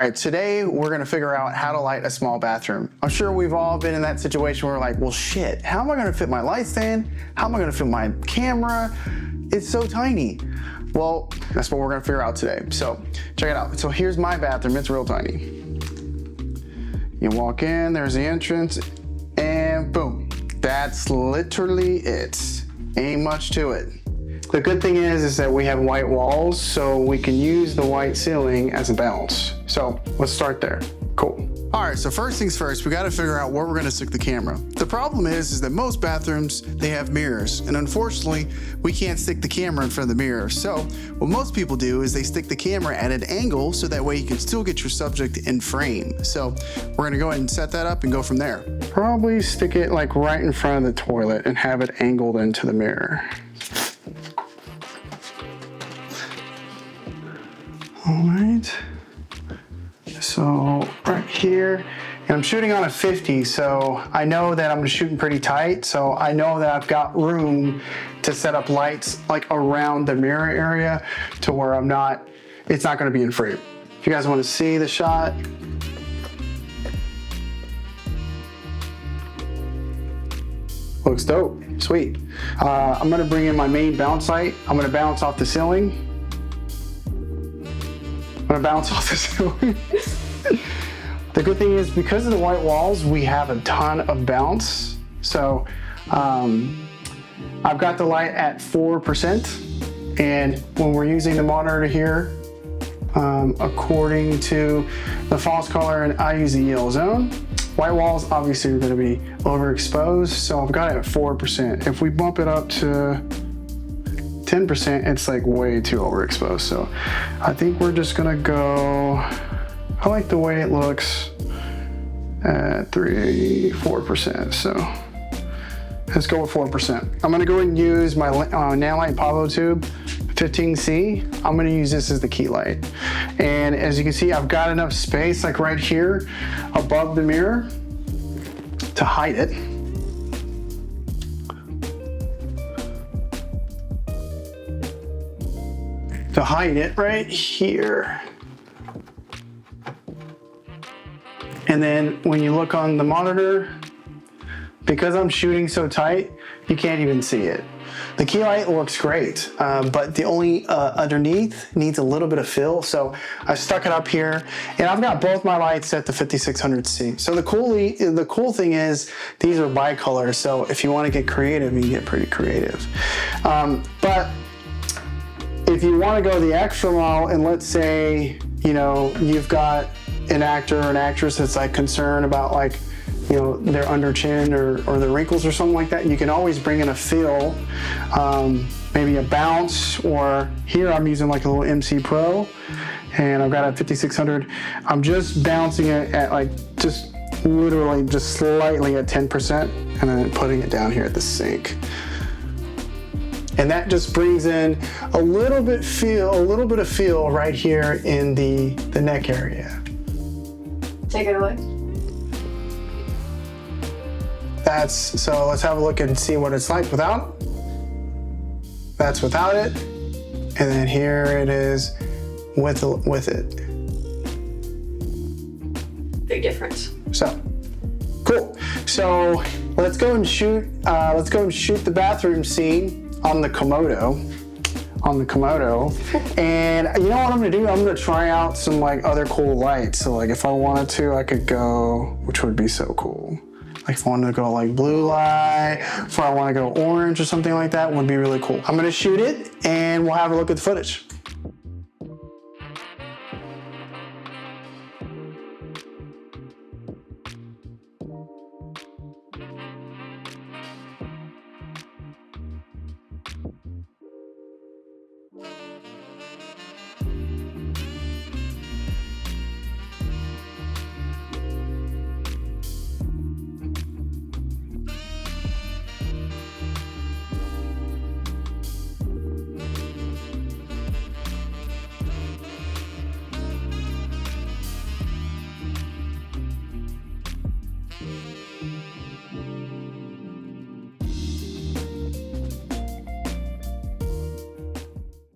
All right, today we're gonna figure out how to light a small bathroom. I'm sure we've all been in that situation where we're like, well shit, how am I gonna fit my light stand? How am I gonna fit my camera? It's so tiny. Well, that's what we're gonna figure out today. So check it out. So here's my bathroom, it's real tiny. You walk in, there's the entrance, and boom. That's literally it. Ain't much to it. The good thing is that we have white walls, so we can use the white ceiling as a balance. So let's start there. Cool. All right, so first things first, we gotta figure out where we're gonna stick the camera. The problem is that most bathrooms, they have mirrors, and unfortunately, we can't stick the camera in front of the mirror. So what most people do is they stick the camera at an angle so that way you can still get your subject in frame. So we're gonna go ahead and set that up and go from there. Probably stick it like right in front of the toilet and have it angled into the mirror. All right, so right here, and I'm shooting on a 50, so I know that I'm shooting pretty tight, so I know that I've got room to set up lights like around the mirror area to where it's not gonna be in frame. If you guys wanna see the shot, looks dope, sweet. I'm gonna bring in my main bounce light. I'm gonna bounce off the ceiling. I'm gonna bounce off the ceiling. The good thing is because of the white walls, we have a ton of bounce. So I've got the light at 4%. And when we're using the monitor here, according to the false color, and I use the yellow zone, white walls obviously are gonna be overexposed. So I've got it at 4%. If we bump it up to 10%, it's like way too overexposed. So I think we're just gonna go, I like the way it looks at 4%. So let's go with 4%. I'm gonna go ahead and use my Nanlite Pavo tube, 15C. I'm gonna use this as the key light. And as you can see, I've got enough space like right here above the mirror to hide it. To hide it right here. And then when you look on the monitor, because I'm shooting so tight, you can't even see it. The key light looks great, but the only underneath needs a little bit of fill, so I stuck it up here, and I've got both my lights at the 5600C. So the cool thing is these are bicolor, so if you want to get creative, you can get pretty creative. But if you want to go the extra mile, and let's say, you know, you've got an actor or an actress that's like concerned about like, you know, their under chin or their wrinkles or something like that, you can always bring in a fill, maybe a bounce, or here I'm using like a little MC Pro, and I've got a 5600. I'm just bouncing it at like, just literally just slightly at 10%, and then putting it down here at the sink. And that just brings in a little bit of feel right here in the neck area. Take it away. So let's have a look and see what it's like without. That's without it. And then here it is with it. Big difference. So, cool. So let's go and shoot the bathroom scene on the KOMODO. And you know what I'm gonna do? I'm gonna try out some like other cool lights. So like if I wanted to, I could go, which would be so cool. Like if I wanted to go like blue light, if I wanna go orange or something like that, would be really cool. I'm gonna shoot it and we'll have a look at the footage.